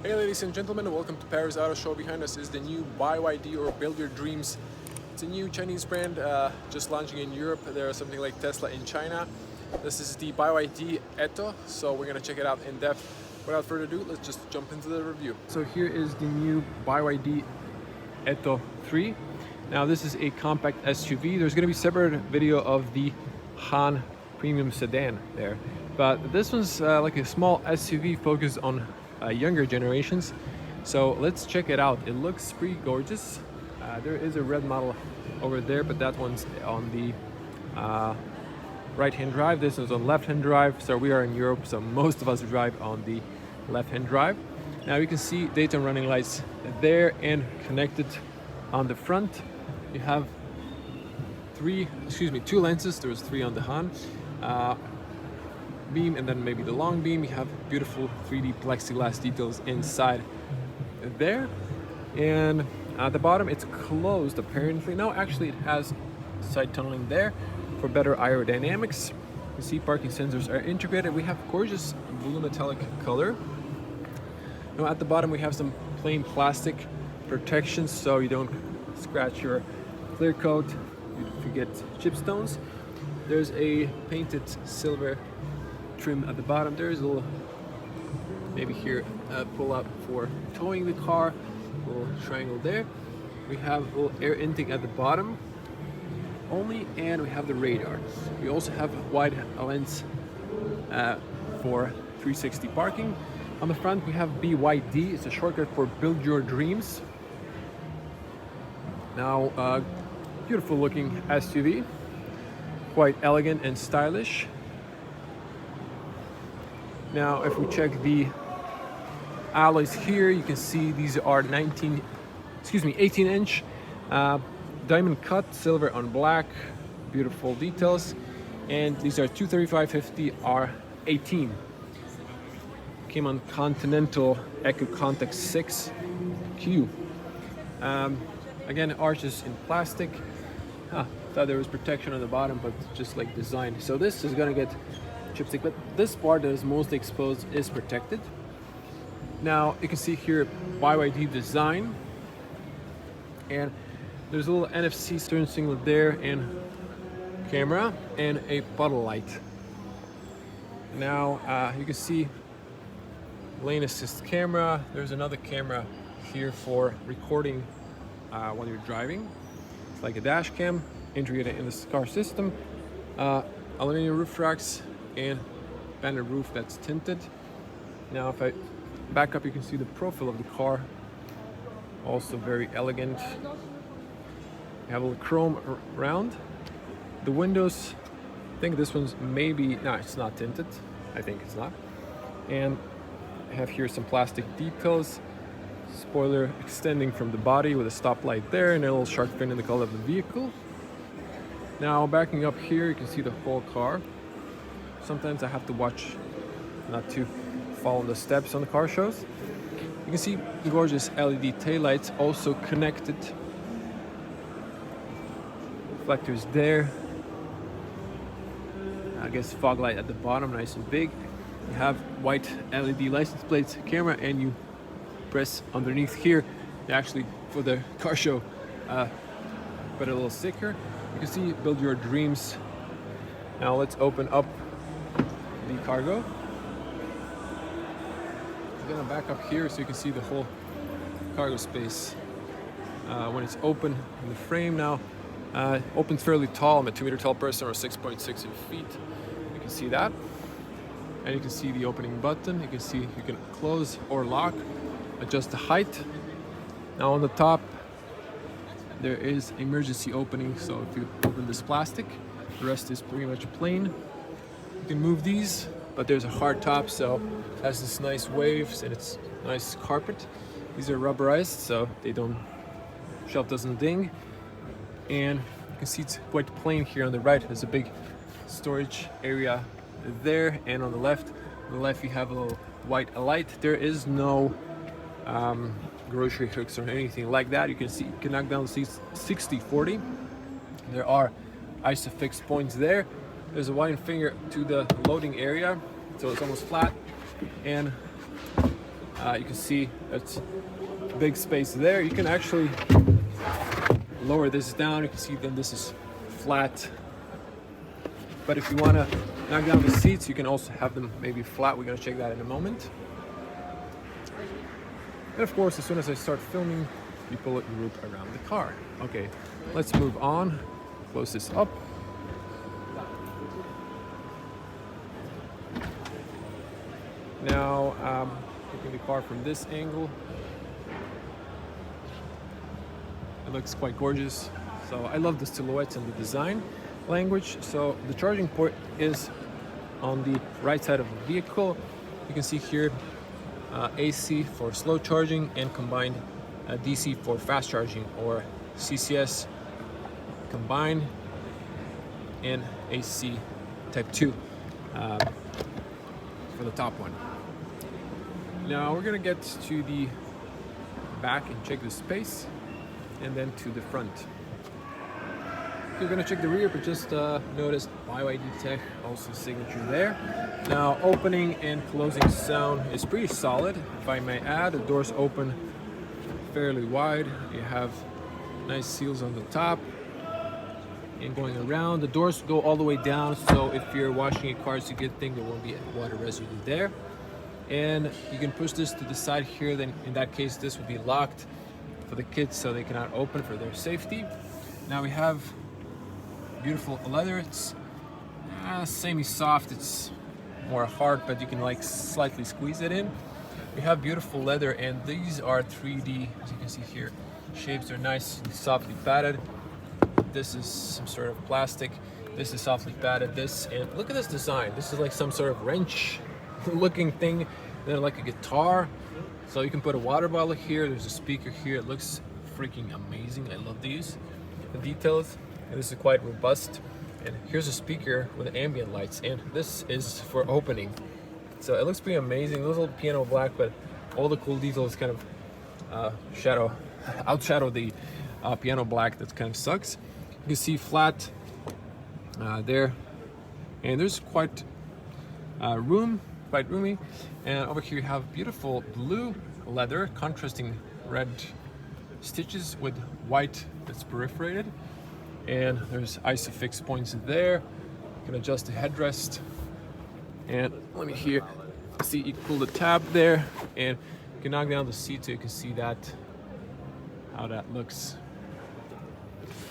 Hey ladies and gentlemen, welcome to Paris Auto Show. Behind us is the new BYD, or Build Your Dreams. It's a new Chinese brand just launching in Europe. There is something like Tesla in China. This is the BYD ATTO, so we're gonna check it out in depth. Without further ado, let's just jump into the review. So here is the new BYD ATTO 3. Now this is a compact SUV. There's gonna be a separate video of the Han premium sedan there. But this one's like a small SUV focused on younger generations. So let's check it out. It looks pretty gorgeous. There is a red model over there, but that one's on the right-hand drive. This is on left-hand drive. So we are in Europe, so most of us drive on the left-hand drive. Now you can see daytime running lights there and connected on the front. You have two lenses. There's three on the Han beam, and then maybe the long beam. You have beautiful 3D plexiglass details inside there, and at the bottom it's closed apparently. No, actually it has side tunneling there for better aerodynamics. You see parking sensors are integrated. We have gorgeous blue metallic color. Now at the bottom we have some plain plastic protections so you don't scratch your clear coat if you get chipstones. There's a painted silver trim at the bottom. There's a little, maybe here, pull up for towing the car, a little triangle there. We have a little air intake at the bottom only, and we have the radar. We also have wide lens for 360 parking. On the front we have BYD. It's a shortcut for Build Your Dreams. Now beautiful looking SUV, quite elegant and stylish. Now if we check the alloys here, you can see these are 18-inch diamond cut, silver on black, beautiful details, and these are 235/50 R18. Came on Continental Eco Contact 6Q. Again, arches in plastic. Thought there was protection on the bottom, but just like design. So this is gonna get chipstick, but this part that is most exposed is protected. Now you can see here BYD design, and there's a little NFC turn signal there, and camera, and a puddle light. Now you can see lane assist camera. There's another camera here for recording when you're driving. It's like a dash cam integrated in this car system. Aluminum roof racks and banded roof that's tinted. Now if I back up, you can see the profile of the car, also very elegant. You have a little chrome around the windows. I think this one's maybe, no, it's not tinted. I think it's not. And I have here some plastic details. Spoiler extending from the body with a stoplight there, and a little shark fin in the color of the vehicle. Now backing up here, you can see the whole car. Sometimes I have to watch not to fall on the steps on the car shows. You can see gorgeous LED taillights, also connected. Reflectors there. I guess fog light at the bottom, nice and big. You have white LED license plates, camera, and you press underneath here. They actually, for the car show, put a little sticker. You can see Build Your Dreams. Now let's open up the cargo. I'm gonna back up here so you can see the whole cargo space when it's open in the frame. Now opens fairly tall. I'm a 2-meter tall person, or 6.6 feet. You can see that, and you can see the opening button. You can see you can close or lock, adjust the height. Now on the top there is emergency opening, so if you open this plastic, the rest is pretty much plain. You can move these, but there's a hard top, so it has this nice waves, and it's nice carpet. These are rubberized, so they don't, shelf doesn't ding. And you can see it's quite plain here on the right. There's a big storage area there, and on the left you have a little white light. There is no grocery hooks or anything like that. You can see you can knock down the 60/40. There are isofix points there. There's a wide finger to the loading area, so it's almost flat, and You can see it's big space there. You can actually lower this down. You can see then this is flat. But if you want to knock down the seats, you can also have them maybe flat. We're going to check that in a moment. And of course, as soon as I start filming, people root around the car. Okay, let's move on. Close this up. Now, taking the car from this angle, it looks quite gorgeous. So I love the silhouettes and the design language. So the charging port is on the right side of the vehicle. You can see here AC for slow charging and combined DC for fast charging, or CCS combined, and AC type 2 for the top one. Now we're gonna get to the back and check the space, and then to the front. We're gonna check the rear, but just notice BYD Tech also signature there. Now opening and closing sound is pretty solid, if I may add. The doors open fairly wide. You have nice seals on the top, and going around, the doors go all the way down, so if you're washing your car, it's a good thing there won't be water residue there. And you can push this to the side here, then in that case this would be locked for the kids so they cannot open for their safety. Now we have beautiful leather. It's semi-soft, it's more hard, but you can like slightly squeeze it in. We have beautiful leather, and these are 3D, as you can see here. Shapes are nice and softly padded. This is some sort of plastic. This is softly padded. This, and look at this design. This is like some sort of wrench looking thing, then like a guitar. So you can put a water bottle here. There's a speaker here. It looks freaking amazing. I love these, the details. And this is quite robust. And here's a speaker with ambient lights, and this is for opening. So it looks pretty amazing. It looks a little piano black, but all the cool details kind of outshadow the piano black that kind of sucks. You can see flat there, and there's quite quite roomy. And over here you have beautiful blue leather, contrasting red stitches with white that's perforated. And there's ISOFIX points there. You can adjust the headrest. And let me here, see, you can pull the tab there, and you can knock down the seat so you can see that, how that looks.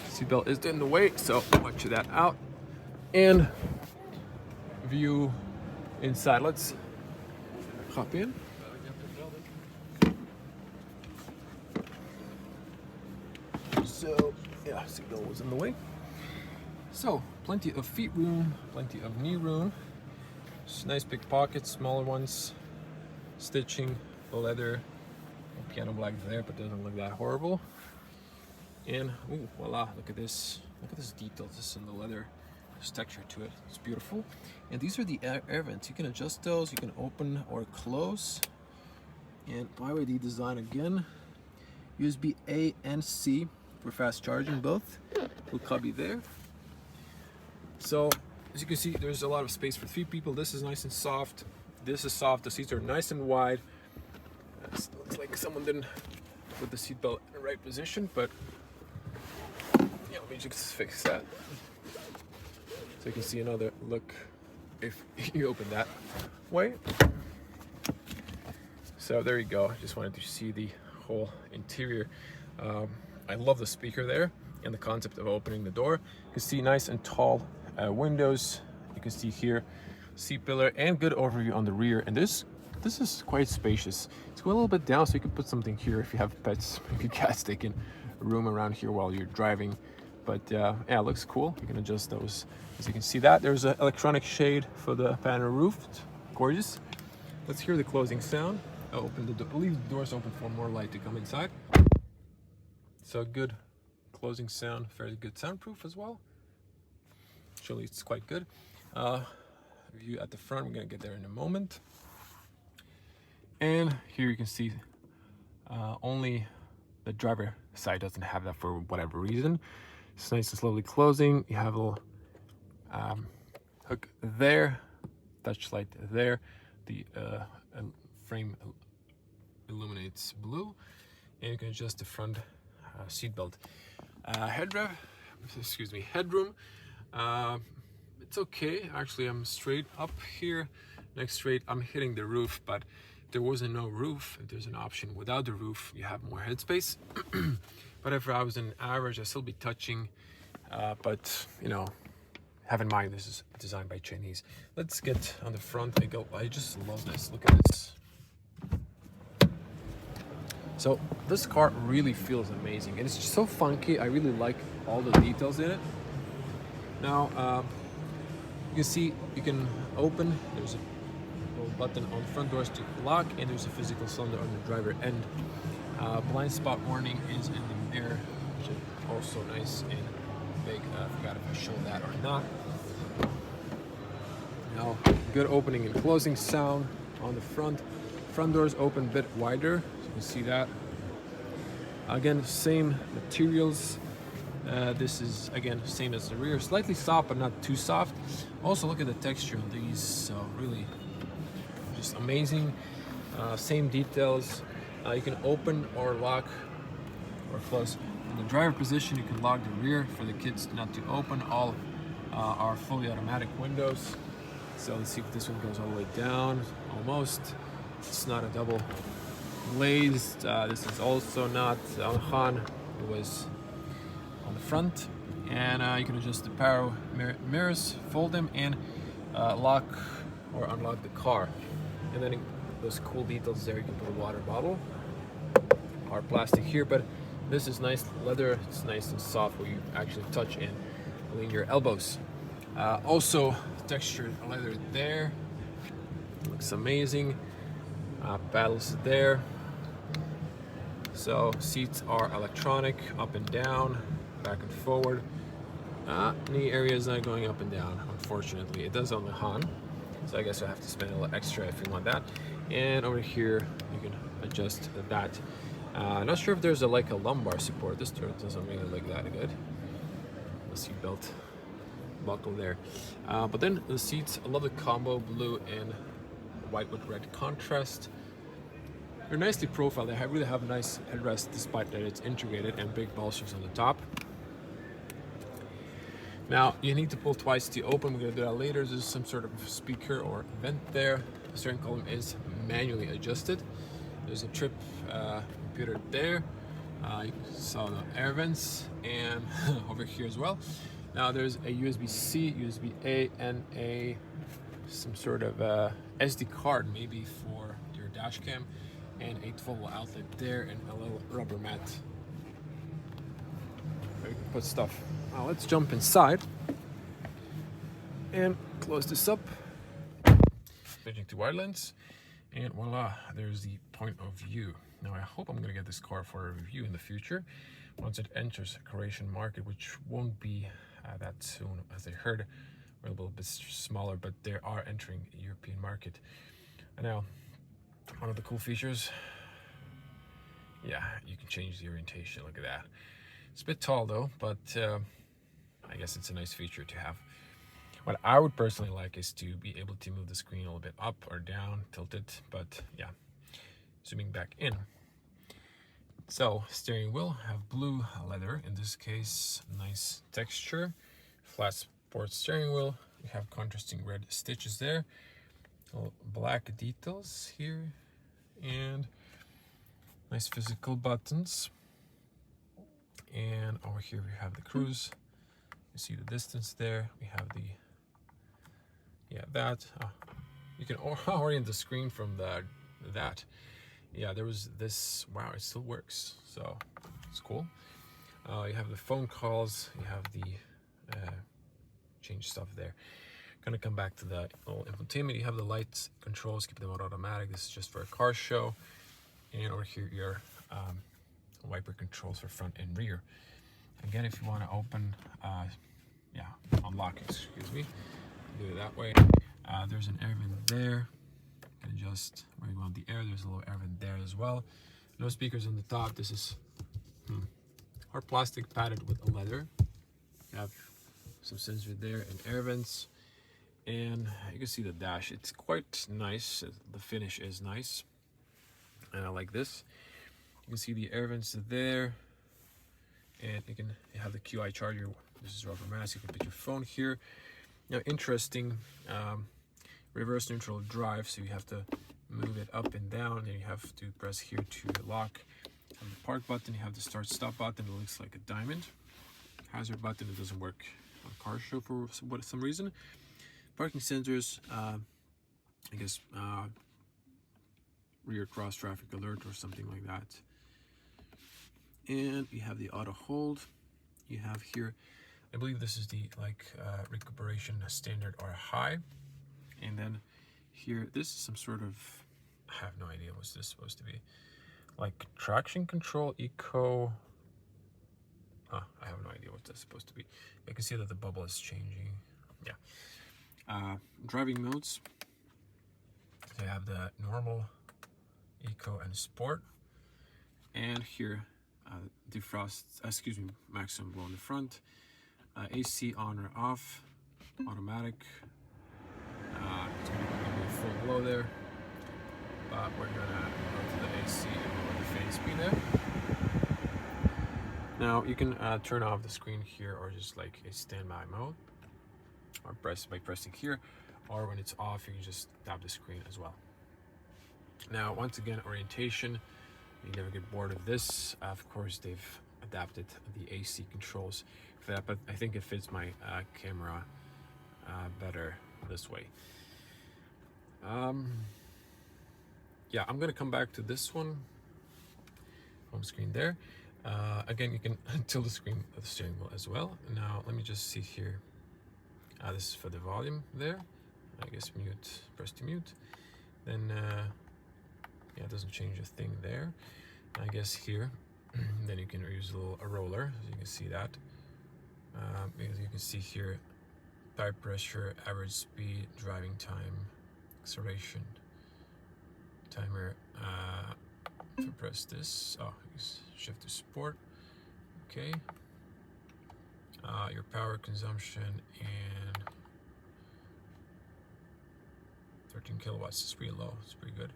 Seatbelt is in the way, so watch that out. And view inside. Let's hop in. So yeah, seatbelt was in the way. So plenty of feet room, plenty of knee room. Just nice big pockets, smaller ones. Stitching, the leather, piano black there, but doesn't look that horrible. And ooh, voila! Look at this! Look at this detail. This in the leather. There's texture to it. It's beautiful. And these are the air vents. You can adjust those. You can open or close. And BYD design again. USB A and C for fast charging, both. Little cubby there. So as you can see, there's a lot of space for 3 people. This is nice and soft. This is soft. The seats are nice and wide. It looks like someone didn't put the seatbelt in the right position, but yeah, let me just fix that. So you can see another look if you open that way. So there you go. I just wanted to see the whole interior. I love the speaker there and the concept of opening the door. You can see nice and tall windows. You can see here C-pillar, and good overview on the rear. And this is quite spacious. It's going a little bit down, so you can put something here if you have pets. Maybe cats, they can roam around here while you're driving. But yeah, it looks cool. You can adjust those. As you can see that, there's an electronic shade for the panel roof. It's gorgeous. Let's hear the closing sound. I'll open the door, leave the doors open for more light to come inside. So good closing sound, fairly good soundproof as well. Actually, it's quite good. View at the front, we're gonna get there in a moment. And here you can see only the driver side doesn't have that for whatever reason. It's nice and slowly closing. You have a little hook there, touch light there, the frame illuminates blue, and you can adjust the front seat belt. Headroom. It's okay. Actually, I'm straight up here. Next straight, I'm hitting the roof, but if there wasn't no roof, if there's an option without the roof, you have more headspace. But if I was in average, I'd still be touching. But you know, have in mind this is designed by Chinese. Let's get on the front. I just love this. Look at this. So this car really feels amazing, and it's just so funky. I really like all the details in it. Now you can see you can open. There's a little button on the front doors to lock, and there's a physical cylinder on the driver end. Blind spot warning is in the mirror, which is also nice and big. I forgot if I showed that or not. Now, good opening and closing sound on the front. Front doors open a bit wider, so you can see that. Again, same materials. This is again same as the rear, slightly soft but not too soft. Also, look at the texture of these. So really, just amazing. Same details. You can open or lock or close. In the driver position, you can lock the rear for the kids not to open. All are fully automatic windows. So let's see if this one goes all the way down. Almost. It's not a double glazed. This is also not on Han. It was on the front. And you can adjust the power mirrors, fold them, and lock or unlock the car. And then those cool details there. You can put a water bottle. Hard plastic here, but this is nice leather. It's nice and soft where you actually touch and lean your elbows. Also textured leather there. Looks amazing. Paddles there. So seats are electronic, up and down, back and forward. Knee area is not going up and down, unfortunately. It does on the Han, so I guess you'll have to spend a little extra if you want that. And over here, you can adjust that. Not sure if there's like a lumbar support. This turret doesn't really look that good. The seat belt buckle there. But then the seats, I love the combo blue and white with red contrast. They're nicely profiled. They really have a nice headrest despite that it's integrated, and big bolsters on the top. Now you need to pull twice to open. We're gonna do that later. There's some sort of speaker or vent there. The steering column is manually adjusted. There's a trip computer there. You saw the air vents, and over here as well. Now there's a USB-C, USB-A, and some sort of SD card, maybe for your dash cam, and a 12-volt outlet there, and a little rubber mat where you can put stuff. Now let's jump inside and close this up. Switching to wide lens, and voila, there's the point of view. Now I hope I'm going to get this car for a review in the future once it enters the Croatian market, which won't be that soon, as I heard. We're a little bit smaller, but they are entering the European market. And now, one of the cool features, yeah, you can change the orientation. Look at that. It's a bit tall though, but I guess it's a nice feature to have. What I would personally like is to be able to move the screen a little bit up or down, tilt it, but yeah. Zooming back in. So, steering wheel, have blue leather, in this case, nice texture. Flat sport steering wheel, you have contrasting red stitches there. Black details here, and nice physical buttons. And over here we have the cruise. You see the distance there. We have the, that. You can orient the screen from that. Yeah, there was this, wow, it still works, so it's cool. You have the phone calls, you have the change stuff there. Gonna come back to the little infotainment. You have the lights controls, keep them on automatic. This is just for a car show. And over here your wiper controls for front and rear. Again, if you want to open, unlock, excuse me, do it that way. There's an air vent there. You can adjust where you want the air. There's a little air vent there as well. No speakers on the top. This is hard plastic padded with leather. You have some sensors there and air vents. And you can see the dash. It's quite nice. The finish is nice. and I like this. You can see the air vents there, and you have the QI charger. This is rubber mask. You can put your phone here. Now, interesting, reverse neutral drive, so you have to move it up and down, and you have to press here to lock. On the park button, you have the start stop button. It looks like a diamond. Hazard button, it doesn't work on car show for some reason. Parking sensors, I guess rear cross traffic alert or something like that. And you have the auto hold. You have here, I believe this is the recuperation standard or high. And then here, this is some sort of, I have no idea what's this supposed to be. Like traction control, eco. I have no idea what that's supposed to be. I can see that the bubble is changing. Yeah. Driving modes. So you have the normal, eco, and sport. And here, defrost, maximum blow in the front. AC on or off, automatic. It's going to give me a full blow there. But we're going to go to the AC and lower the fan speed there. Now you can turn off the screen here, or just like a standby mode, or press by pressing here, or when it's off you can just tap the screen as well. Now once again, orientation, you never get bored of this. Of course they've adapted the AC controls for that, but I think it fits my camera better this way. Yeah, I'm gonna come back to this one, home screen there. Again, you can tilt the screen of the steering wheel as well. Now let me just see here. This is for the volume there. I guess mute, press to mute. Then yeah, it doesn't change a thing there. I guess here, then you can use a roller, so you can see that. Because you can see here, tire pressure, average speed, driving time, acceleration, timer. If I press this, shift to sport. Okay. Your power consumption, and 13 kilowatts is pretty low. It's pretty good.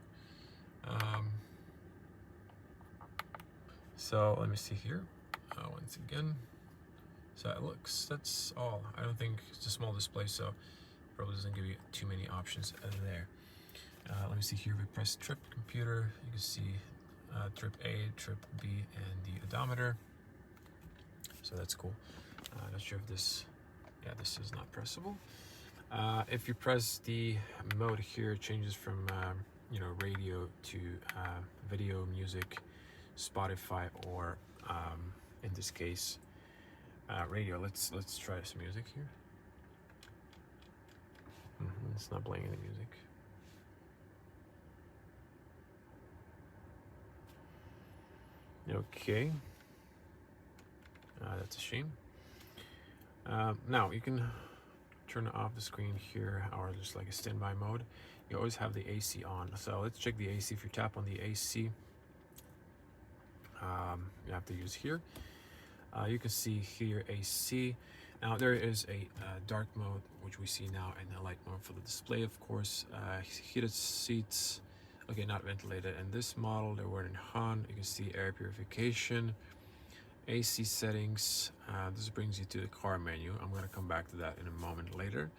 So let me see here. Once again, so it looks, that's all. I don't think it's a small display, so probably doesn't give you too many options there. Let me see here. We press trip computer. You can see trip A, trip B, and the odometer. So that's cool. Not sure if this, yeah, this is not pressable. If you press the mode here, it changes from radio to video, music, Spotify, or in this case radio. Let's try some music here. It's not playing any music. Okay, that's a shame. Now you can turn off the screen here, or just like a standby mode. You always have the AC on, so let's check the AC. If you tap on the AC, you have to use here. You can see here AC. Now there is a dark mode, which we see now, and a light mode for the display, of course. Heated seats, okay, not ventilated. And this model, they were in Han. You can see air purification, AC settings. This brings you to the car menu. I'm going to come back to that in a moment later.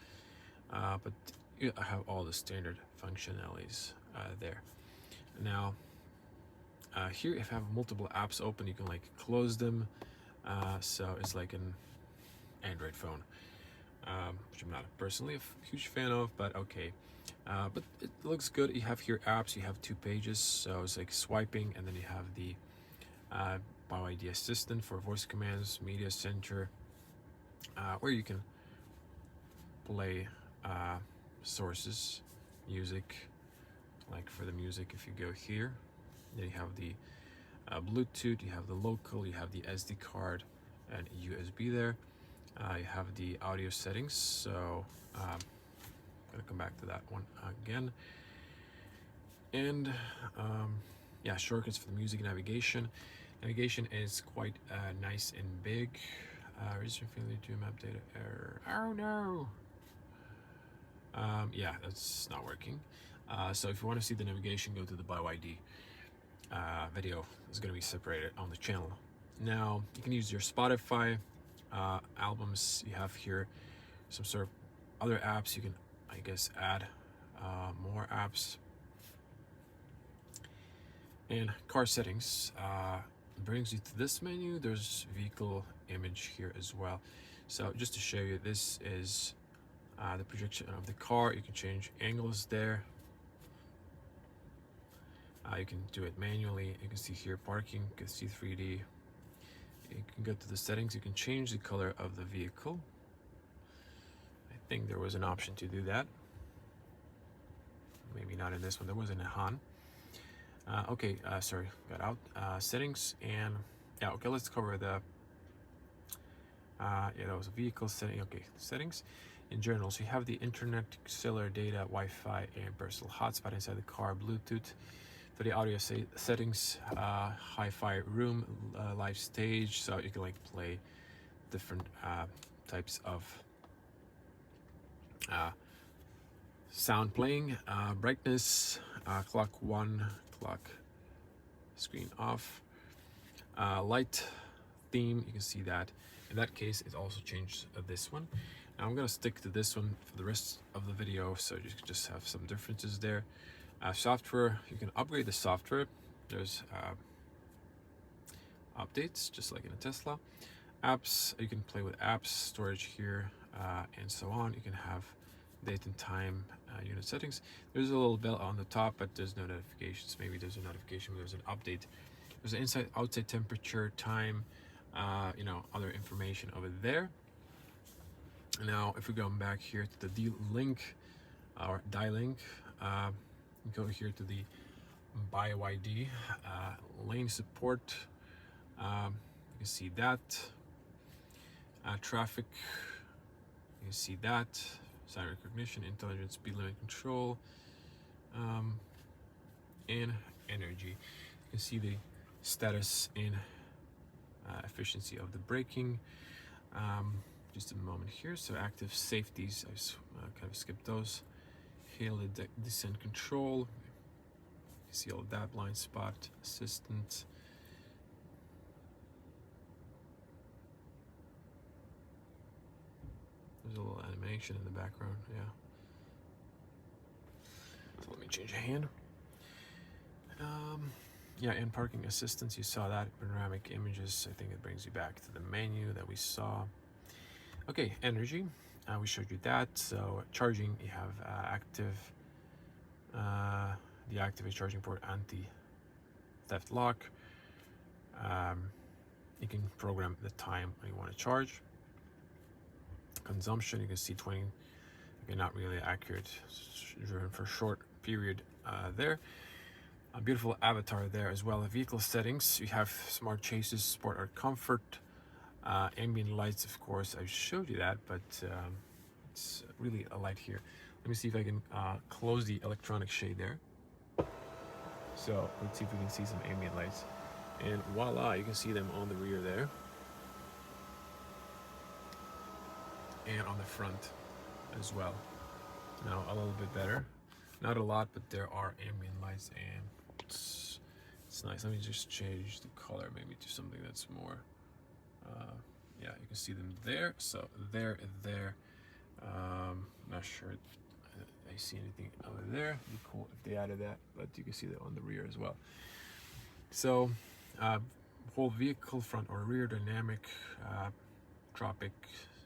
But I have all the standard functionalities there. Now, here, if you have multiple apps open, you can like close them. So it's like an Android phone, which I'm not personally a huge fan of, but okay. But it looks good. You have here apps, you have 2 pages. So it's like swiping, and then you have the BYD Assistant for voice commands, media center, where you can play sources, music, like for the music. If you go here, then you have the Bluetooth, you have the local, you have the SD card and USB there. You have the audio settings, so I'm gonna come back to that one again. And yeah, shortcuts for the music. Navigation is quite nice and big. Register failure to map data error. Oh no. Yeah, that's not working. So if you want to see the navigation, go to the BYD video is going to be separated on the channel. Now you can use your Spotify albums. You have here some sort of other apps. You can, I guess, add more apps. And car settings brings you to this menu. There's vehicle image here as well. So just to show you, this is the projection of the car. You can change angles there. You can do it manually. You can see here parking, you can see 3D. You can go to the settings. You can change the color of the vehicle. I think there was an option to do that. Maybe not in this one. There wasn't a Han. Okay, sorry, got out. Settings and yeah, okay, let's cover the yeah, that was a vehicle setting. Okay, settings. In general, so you have the internet, cellular data, Wi-Fi, and personal hotspot inside the car, Bluetooth. For the audio settings, hi-fi room, live stage, so you can like play different types of sound playing, brightness, clock 1, clock screen off, light theme, you can see that. In that case, it also changed this one. Now I'm gonna stick to this one for the rest of the video, so you can just have some differences there. Software, you can upgrade the software. There's updates, just like in a Tesla. Apps, you can play with apps, storage here, and so on. You can have date and time, unit settings. There's a little bell on the top, but there's no notifications. Maybe there's a notification, there's an update. There's an inside, outside temperature, time, you know, other information over there. Now, if we go back here to the D-Link, or Die-Link, go here to the BYD lane support. You can see that. Traffic, you can see that. Sign recognition, intelligent speed limit control, and energy. You can see the status and efficiency of the braking. Just a moment here. So active safeties, I kind of skipped those. Hail descent control. You see all of that, blind spot assistant. There's a little animation in the background, yeah. So let me change a hand. Yeah, and parking assistance, you saw that. Panoramic images, I think it brings you back to the menu that we saw. Okay, energy, we showed you that. So charging, you have active, deactivate charging port, anti-theft lock. You can program the time when you want to charge. Consumption, you can see 20, okay, not really accurate, driven for a short period there. A beautiful avatar there as well. Vehicle settings, you have smart chases, sport or comfort, ambient lights, of course, I showed you that, but it's really a light here. Let me see if I can close the electronic shade there. So let's see if we can see some ambient lights. And voila, you can see them on the rear there. And on the front as well. Now a little bit better. Not a lot, but there are ambient lights and it's nice. Let me just change the color maybe to something that's more, yeah, you can see them there. So there. Not sure I see anything over there. It'd be cool if they added that, but you can see that on the rear as well. So whole vehicle, front or rear, dynamic, tropic,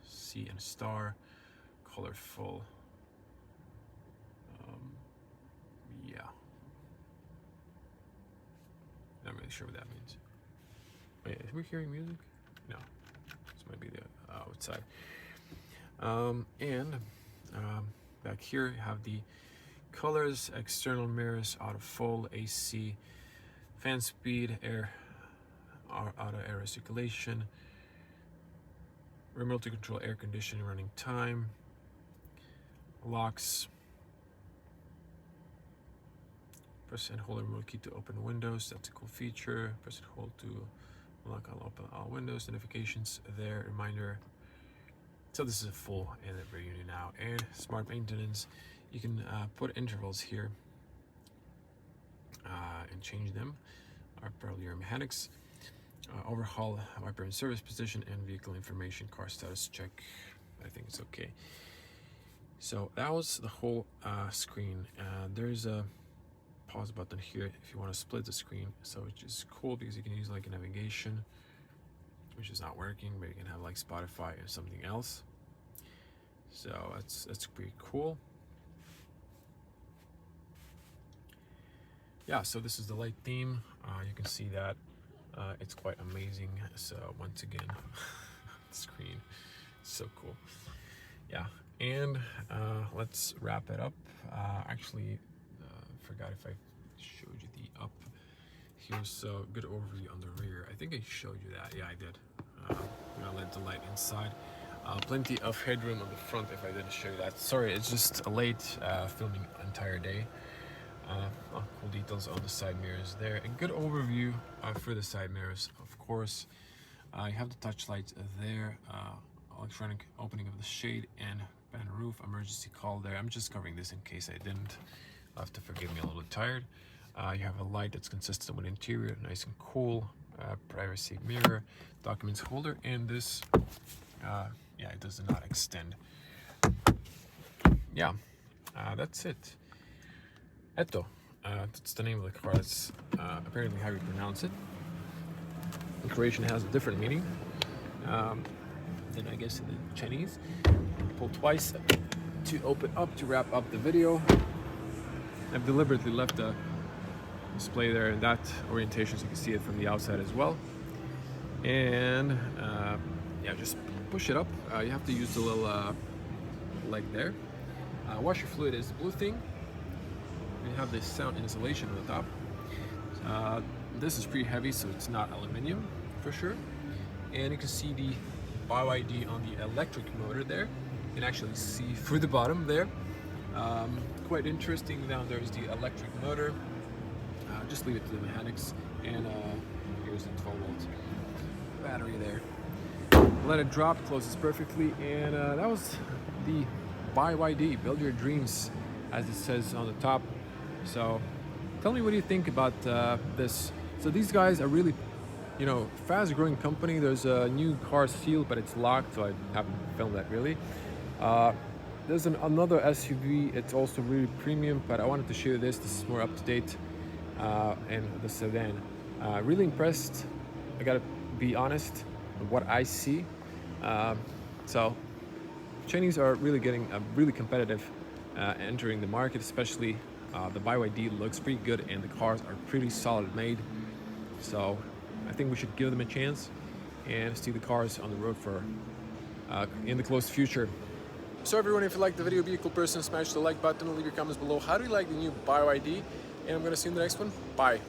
sea and star, colorful. Yeah, not really sure what that means. Wait, are we hearing music? No, this might be the outside. Back here you have the colors, external mirrors, auto fold, AC, fan speed, auto air recirculation, remote to control air conditioning, running time, locks, press and hold the remote key to open windows. That's a cool feature. Press and hold to lock and open all windows. Notifications there, reminder. So this is a full and rear unit now. And smart maintenance, you can put intervals here and change them. apparel your mechanics. Overhaul, wiper in service position, and vehicle information, car status check. I think it's okay. So that was the whole screen. There's a pause button here if you want to split the screen, so which is cool because you can use like a navigation, which is not working, but you can have like Spotify or something else. So that's pretty cool. Yeah, so this is the light theme. You can see that it's quite amazing. So once again, the screen, so cool. Yeah, and let's wrap it up. Actually, forgot if I showed you the up here. So good overview on the rear. I think I showed you that. Yeah, I did. I'm gonna let the light inside. Plenty of headroom on the front if I didn't show you that. Sorry, it's just a late filming entire day. Cool details on the side mirrors there. A good overview for the side mirrors, of course. You have the touch lights there, electronic opening of the shade and pan roof, emergency call there. I'm just covering this in case I didn't. You'll have to forgive me, a little tired. You have a light that's consistent with interior, nice and cool. Privacy mirror, documents holder, and this, yeah, it does not extend. Yeah, that's it. ATTO, that's the name of the car. That's apparently how you pronounce it. In Croatian it has a different meaning than I guess in the Chinese. Pull twice to open up to wrap up the video. I've deliberately left the display there in that orientation so you can see it from the outside as well. And yeah, just push it up. You have to use the little leg there. Washer fluid is the blue thing. You have this sound insulation on the top. This is pretty heavy, so it's not aluminum for sure. And you can see the BYD on the electric motor there. You can actually see through the bottom there. Quite interesting. Down there is the electric motor. Just leave it to the mechanics. And here's the 12-volt battery there. Let it drop, closes perfectly. And that was the BYD, build your dreams, as it says on the top. So tell me what you think about this. So these guys are really, you know, fast growing company. There's a new car sealed, but it's locked, so I haven't filmed that really. There's another SUV. It's also really premium, but I wanted to show you this. This is more up to date, and the sedan. Really impressed. I gotta be honest with what I see. So Chinese are really getting really competitive entering the market, especially the BYD looks pretty good and the cars are pretty solid made. So I think we should give them a chance and see the cars on the road for in the close future. So everyone, if you like the video, be a cool person, smash the like button and leave your comments below. How do you like the new BYD? And I'm gonna see you in the next one. Bye.